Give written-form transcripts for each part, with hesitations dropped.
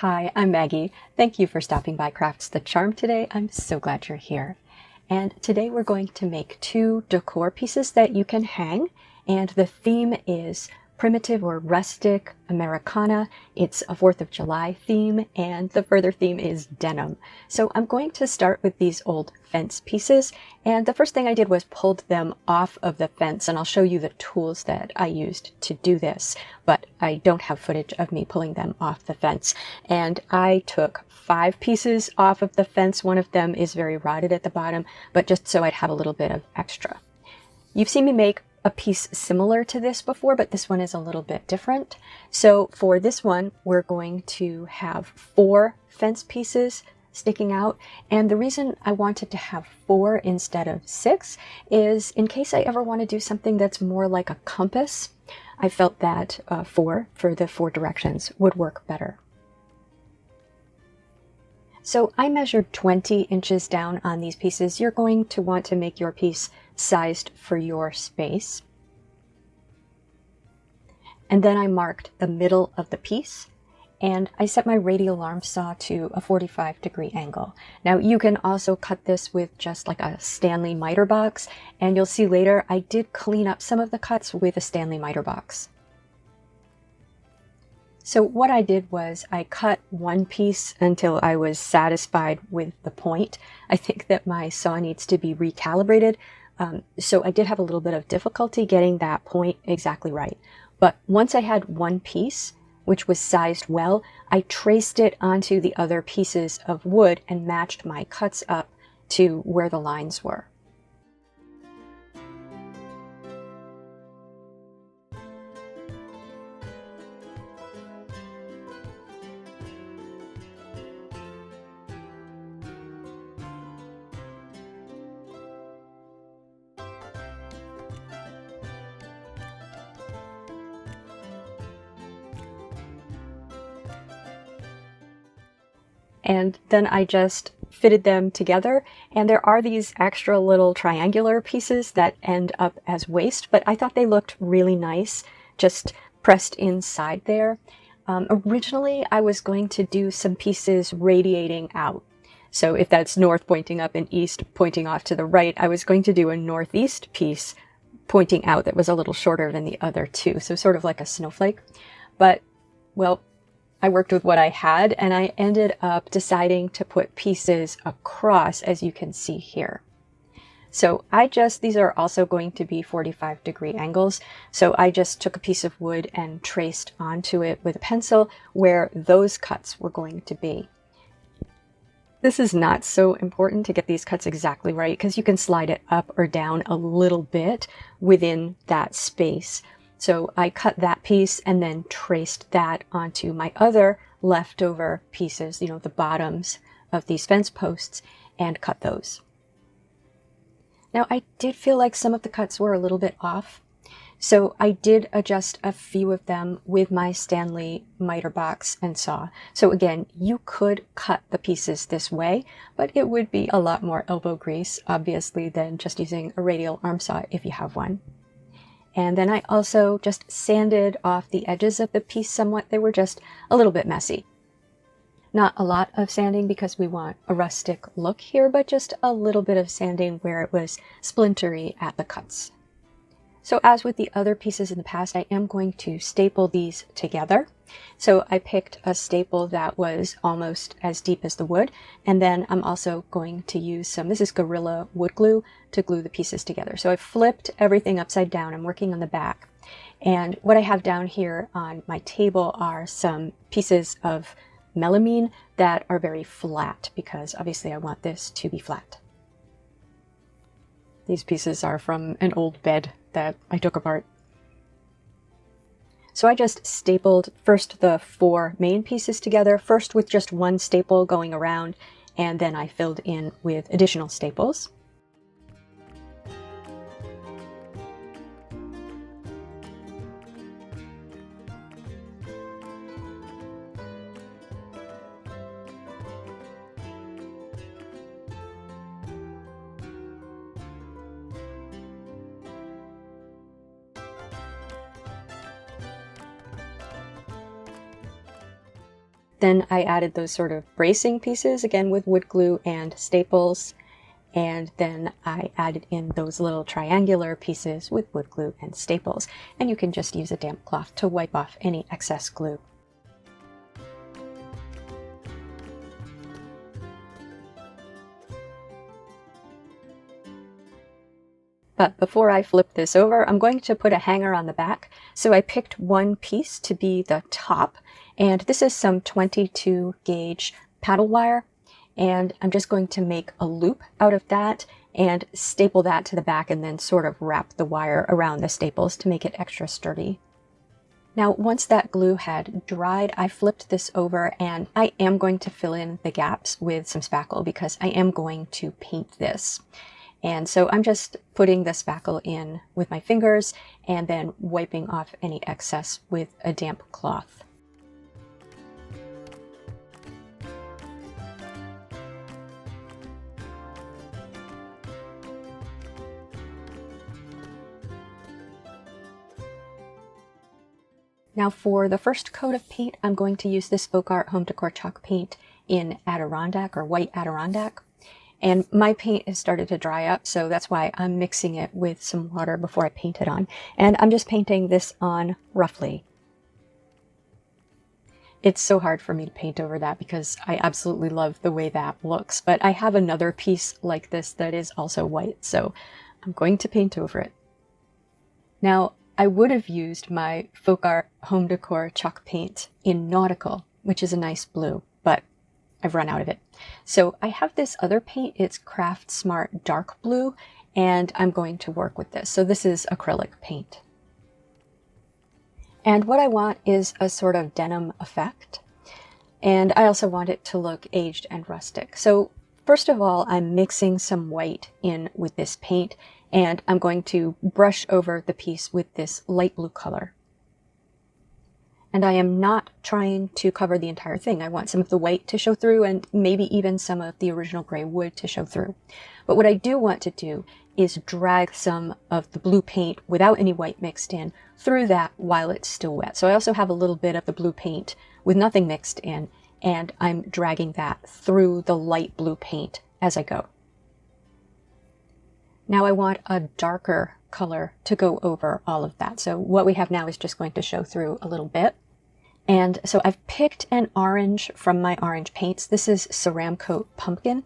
Hi, I'm Maggie. Thank you for stopping by Crafts the Charm today. I'm so glad you're here. And today we're going to make two decor pieces that you can hang. And the theme is primitive or rustic Americana. It's a 4th of July theme, and the further theme is denim. So I'm going to start with these old fence pieces. And the first thing I did was pulled them off of the fence, and I'll show you the tools that I used to do this. But I don't have footage of me pulling them off the fence. And I took 5 pieces off of the fence. One of them is very rotted at the bottom, but just so I'd have a little bit of extra. You've seen me make a piece similar to this before, but this one is a little bit different. So for this one, we're going to have 4 fence pieces sticking out. And the reason I wanted to have 4 instead of 6 is in case I ever want to do something that's more like a compass. I felt that 4 for the 4 directions would work better. So I measured 20 inches down on these pieces. You're going to want to make your piece sized for your space. And then I marked the middle of the piece, and I set my radial arm saw to a 45-degree angle. Now you can also cut this with just like a Stanley miter box, and you'll see later I did clean up some of the cuts with a Stanley miter box. So what I did was I cut one piece until I was satisfied with the point. I think that my saw needs to be recalibrated, so I did have a little bit of difficulty getting that point exactly right. But once I had one piece, which was sized well, I traced it onto the other pieces of wood and matched my cuts up to where the lines were. And then I just fitted them together, and there are these extra little triangular pieces that end up as waist, but I thought they looked really nice just pressed inside there. Originally I was going to do some pieces radiating out. So if that's north pointing up and east pointing off to the right, I was going to do a northeast piece pointing out that was a little shorter than the other two, so sort of like a snowflake. But, well, I worked with what I had, and I ended up deciding to put pieces across, as you can see here. So these are also going to be 45-degree angles. So I just took a piece of wood and traced onto it with a pencil where those cuts were going to be. This is not so important to get these cuts exactly right because you can slide it up or down a little bit within that space. So I cut that piece and then traced that onto my other leftover pieces, the bottoms of these fence posts, and cut those. Now I did feel like some of the cuts were a little bit off, so I did adjust a few of them with my Stanley miter box and saw. So again, you could cut the pieces this way, but it would be a lot more elbow grease, obviously, than just using a radial arm saw if you have one. And then I also just sanded off the edges of the piece somewhat. They were just a little bit messy. Not a lot of sanding because we want a rustic look here, but just a little bit of sanding where it was splintery at the cuts. So as with the other pieces in the past, I am going to staple these together. So I picked a staple that was almost as deep as the wood, and then I'm also going to use this is Gorilla wood glue to glue the pieces together. So I flipped everything upside down. I'm working on the back. And what I have down here on my table are some pieces of melamine that are very flat because obviously I want this to be flat. These pieces are from an old bed that I took apart. So I just stapled first the 4 main pieces together, first with just one staple going around, and then I filled in with additional staples. Then I added those sort of bracing pieces, again with wood glue and staples. And then I added in those little triangular pieces with wood glue and staples. And you can just use a damp cloth to wipe off any excess glue. But before I flip this over, I'm going to put a hanger on the back. So I picked one piece to be the top, and this is some 22 gauge paddle wire. And I'm just going to make a loop out of that and staple that to the back and then sort of wrap the wire around the staples to make it extra sturdy. Now, once that glue had dried, I flipped this over and I am going to fill in the gaps with some spackle because I am going to paint this. And so I'm just putting the spackle in with my fingers and then wiping off any excess with a damp cloth. Now for the first coat of paint, I'm going to use this Folk Art Home Decor chalk paint in Adirondack, or white Adirondack. And my paint has started to dry up, so that's why I'm mixing it with some water before I paint it on. And I'm just painting this on roughly. It's so hard for me to paint over that because I absolutely love the way that looks. But I have another piece like this that is also white, so I'm going to paint over it. Now, I would have used my Folk Art Home Decor chalk paint in Nautical, which is a nice blue, but I've run out of it. So I have this other paint, it's Craftsmart Dark Blue, and I'm going to work with this. So this is acrylic paint. And what I want is a sort of denim effect. And I also want it to look aged and rustic. So first of all, I'm mixing some white in with this paint, and I'm going to brush over the piece with this light blue color. And I am not trying to cover the entire thing. I want some of the white to show through and maybe even some of the original gray wood to show through. But what I do want to do is drag some of the blue paint without any white mixed in through that while it's still wet. So I also have a little bit of the blue paint with nothing mixed in, and I'm dragging that through the light blue paint as I go. Now I want a darker color to go over all of that. So what we have now is just going to show through a little bit. And so I've picked an orange from my orange paints. This is Ceramcoat Pumpkin.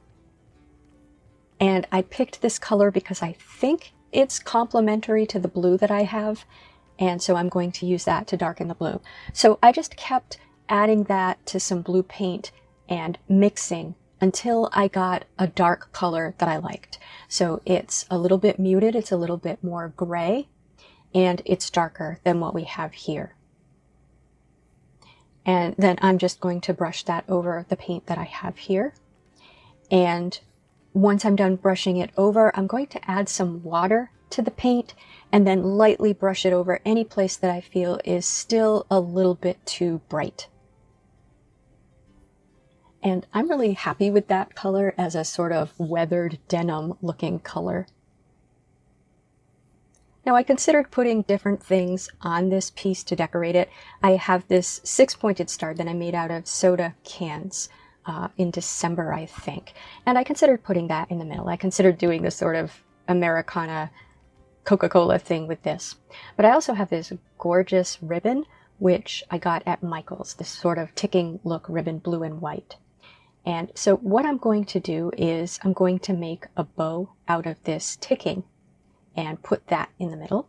And I picked this color because I think it's complementary to the blue that I have. And so I'm going to use that to darken the blue. So I just kept adding that to some blue paint and mixing until I got a dark color that I liked. So it's a little bit muted, it's a little bit more gray, and it's darker than what we have here. And then I'm just going to brush that over the paint that I have here. And once I'm done brushing it over, I'm going to add some water to the paint and then lightly brush it over any place that I feel is still a little bit too bright. And I'm really happy with that color as a sort of weathered denim looking color. Now I considered putting different things on this piece to decorate it. I have this 6-pointed star that I made out of soda cans in December, I think. And I considered putting that in the middle. I considered doing this sort of Americana Coca-Cola thing with this. But I also have this gorgeous ribbon, which I got at Michael's, this sort of ticking look ribbon, blue and white. And so what I'm going to do is I'm going to make a bow out of this ticking and put that in the middle.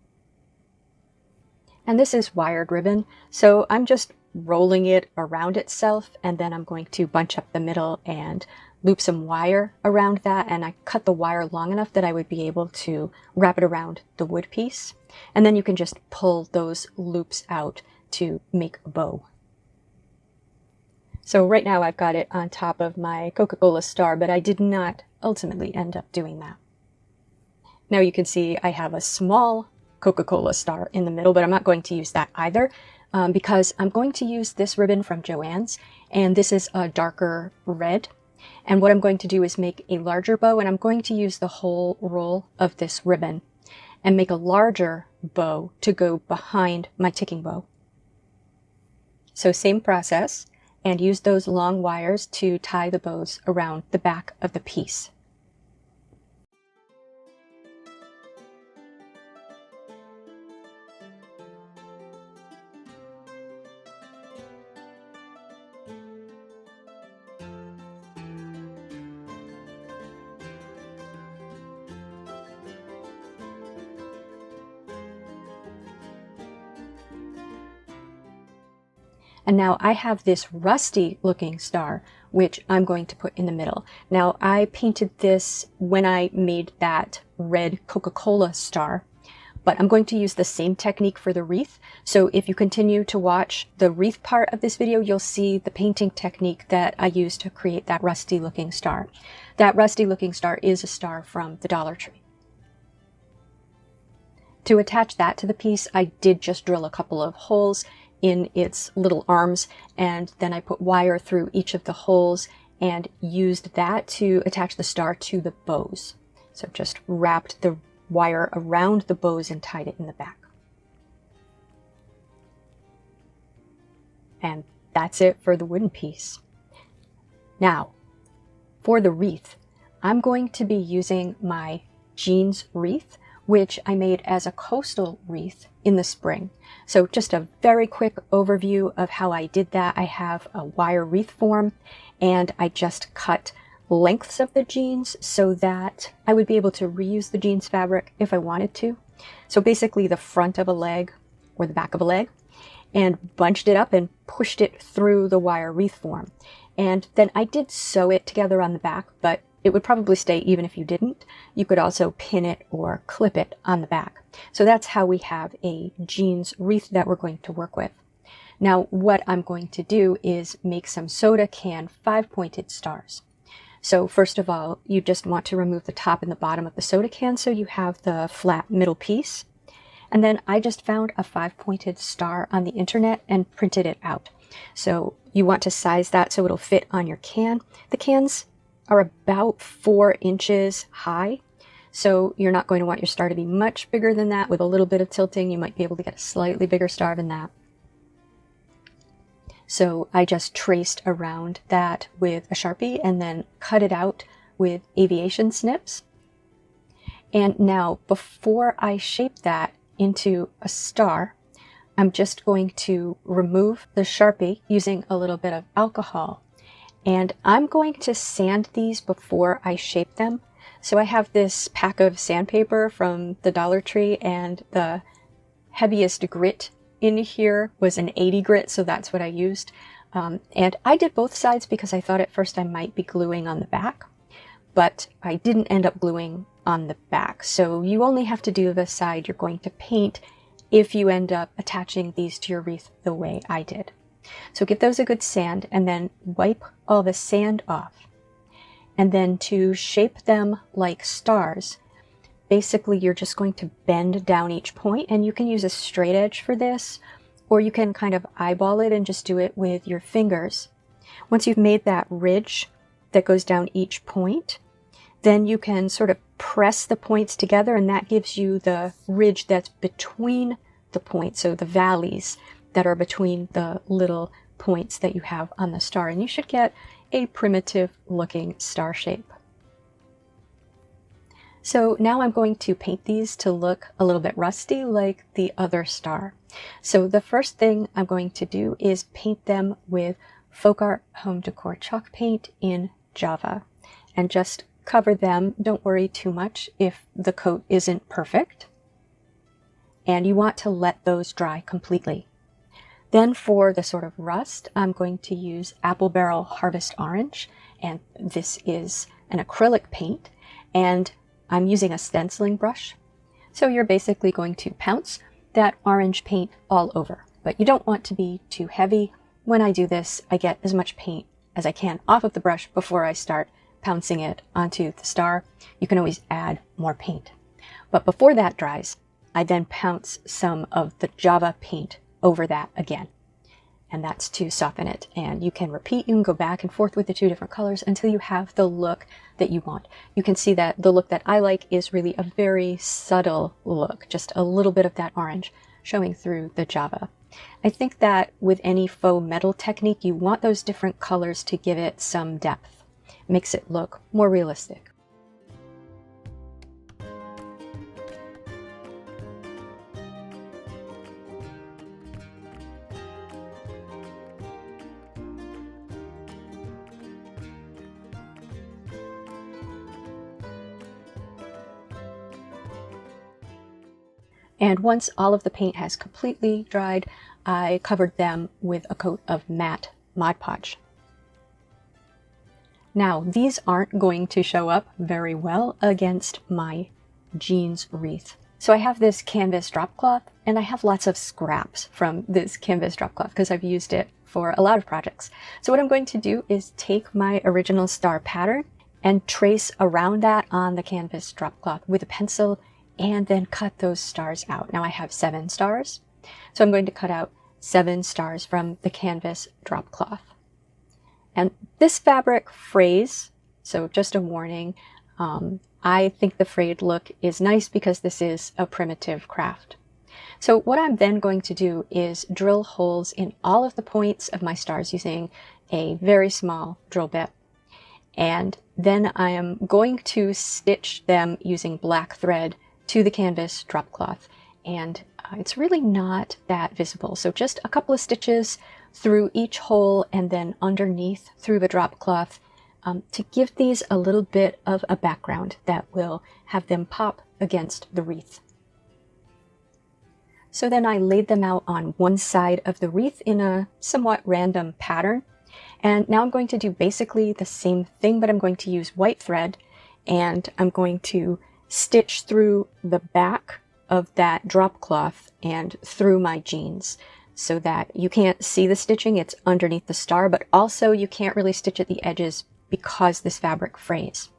And this is wired ribbon, so I'm just rolling it around itself, and then I'm going to bunch up the middle and loop some wire around that, and I cut the wire long enough that I would be able to wrap it around the wood piece. And then you can just pull those loops out to make a bow. So right now I've got it on top of my Coca-Cola star, but I did not ultimately end up doing that. Now you can see I have a small Coca-Cola star in the middle, but I'm not going to use that either because I'm going to use this ribbon from Joann's, and this is a darker red. And what I'm going to do is make a larger bow, and I'm going to use the whole roll of this ribbon and make a larger bow to go behind my ticking bow. So same process, and use those long wires to tie the bows around the back of the piece. And now I have this rusty looking star, which I'm going to put in the middle. Now I painted this when I made that red Coca-Cola star, but I'm going to use the same technique for the wreath. So if you continue to watch the wreath part of this video, you'll see the painting technique that I used to create that rusty looking star. That rusty looking star is a star from the Dollar Tree. To attach that to the piece, I did just drill a couple of holes in its little arms, and then I put wire through each of the holes and used that to attach the star to the bows. So just wrapped the wire around the bows and tied it in the back. And that's it for the wooden piece. Now, for the wreath, I'm going to be using my jeans wreath, which I made as a coastal wreath in the spring. So just a very quick overview of how I did that. I have a wire wreath form, and I just cut lengths of the jeans so that I would be able to reuse the jeans fabric if I wanted to. So basically the front of a leg or the back of a leg, and bunched it up and pushed it through the wire wreath form. And then I did sew it together on the back, but it would probably stay even if you didn't. You could also pin it or clip it on the back. So that's how we have a jeans wreath that we're going to work with. Now what I'm going to do is make some soda can 5-pointed stars. So first of all, you just want to remove the top and the bottom of the soda can so you have the flat middle piece. And then I just found a 5-pointed star on the internet and printed it out. So you want to size that so it'll fit on your can. The cans are about 4 inches high, so you're not going to want your star to be much bigger than that. With a little bit of tilting, you might be able to get a slightly bigger star than that. So I just traced around that with a Sharpie and then cut it out with aviation snips. And now, before I shape that into a star, I'm just going to remove the Sharpie using a little bit of alcohol. And I'm going to sand these before I shape them. So I have this pack of sandpaper from the Dollar Tree, and the heaviest grit in here was an 80 grit, so that's what I used. And I did both sides because I thought at first I might be gluing on the back, but I didn't end up gluing on the back. So you only have to do the side you're going to paint if you end up attaching these to your wreath the way I did. So give those a good sand and then wipe all the sand off. And then to shape them like stars, basically you're just going to bend down each point, and you can use a straight edge for this, or you can kind of eyeball it and just do it with your fingers. Once you've made that ridge that goes down each point, then you can sort of press the points together, and that gives you the ridge that's between the points, so the valleys that are between the little points that you have on the star, and you should get a primitive looking star shape. So now I'm going to paint these to look a little bit rusty like the other star. So the first thing I'm going to do is paint them with Folk Art Home Decor chalk paint in Java, and just cover them. Don't worry too much if the coat isn't perfect, and you want to let those dry completely. Then for the sort of rust, I'm going to use Apple Barrel Harvest Orange, and this is an acrylic paint, and I'm using a stenciling brush. So you're basically going to pounce that orange paint all over, but you don't want to be too heavy. When I do this, I get as much paint as I can off of the brush before I start pouncing it onto the star. You can always add more paint. But before that dries, I then pounce some of the Java paint over that again, and that's to soften it. And you can repeat, you can go back and forth with the two different colors until you have the look that you want. You can see that the look that I like is really a very subtle look, just a little bit of that orange showing through the Java. I think that with any faux metal technique, you want those different colors to give it some depth. It makes it look more realistic. And once all of the paint has completely dried, I covered them with a coat of matte Mod Podge. Now, these aren't going to show up very well against my jeans wreath. So I have this canvas drop cloth, and I have lots of scraps from this canvas drop cloth because I've used it for a lot of projects. So what I'm going to do is take my original star pattern and trace around that on the canvas drop cloth with a pencil, and then cut those stars out. Now I have 7 stars, so I'm going to cut out 7 stars from the canvas drop cloth. And this fabric frays, so just a warning, I think the frayed look is nice because this is a primitive craft. So what I'm then going to do is drill holes in all of the points of my stars using a very small drill bit. And then I am going to stitch them using black thread to the canvas drop cloth, and it's really not that visible. So just a couple of stitches through each hole and then underneath through the drop cloth to give these a little bit of a background that will have them pop against the wreath. So then I laid them out on one side of the wreath in a somewhat random pattern. And now I'm going to do basically the same thing, but I'm going to use white thread, and I'm going to stitch through the back of that drop cloth and through my jeans so that you can't see the stitching. It's underneath the star, but also you can't really stitch at the edges because this fabric frays.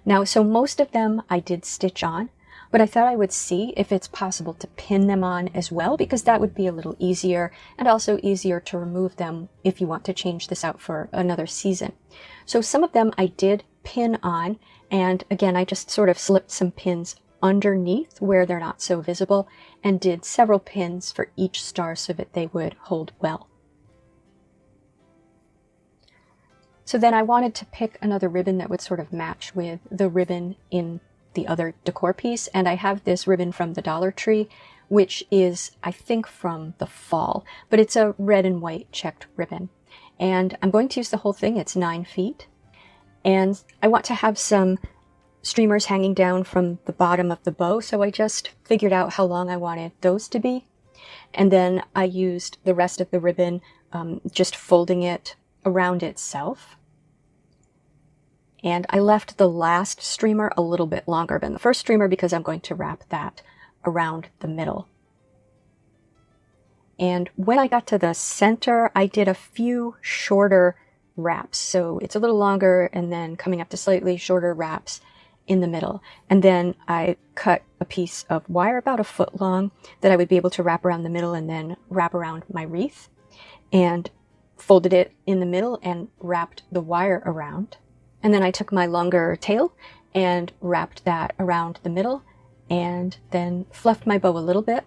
Now, so most of them I did stitch on, but I thought I would see if it's possible to pin them on as well, because that would be a little easier and also easier to remove them if you want to change this out for another season. So some of them I did pin on, and again, I just sort of slipped some pins underneath where they're not so visible and did several pins for each star so that they would hold well. So then I wanted to pick another ribbon that would sort of match with the ribbon in the other decor piece, and I have this ribbon from the Dollar Tree, which is, I think, from the fall, but it's a red and white checked ribbon. And I'm going to use the whole thing. It's 9 feet. And I want to have some streamers hanging down from the bottom of the bow, so I just figured out how long I wanted those to be. And then I used the rest of the ribbon, just folding it around itself. And I left the last streamer a little bit longer than the first streamer because I'm going to wrap that around the middle. And when I got to the center, I did a few shorter wraps. So it's a little longer and then coming up to slightly shorter wraps in the middle. And then I cut a piece of wire about a foot long that I would be able to wrap around the middle and then wrap around my wreath, and folded it in the middle and wrapped the wire around. And then I took my longer tail and wrapped that around the middle, and then fluffed my bow a little bit,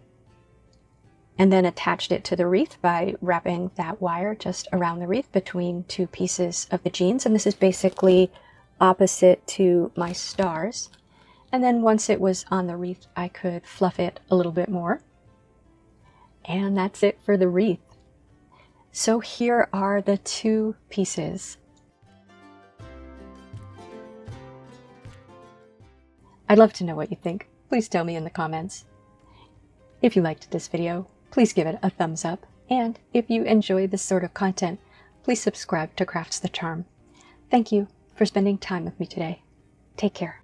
and then attached it to the wreath by wrapping that wire just around the wreath between 2 pieces of the jeans. And this is basically opposite to my stars. And then once it was on the wreath, I could fluff it a little bit more. And that's it for the wreath. So here are the 2 pieces. I'd love to know what you think. Please tell me in the comments. If you liked this video, please give it a thumbs up. And if you enjoy this sort of content, please subscribe to Crafts the Charm. Thank you for spending time with me today. Take care.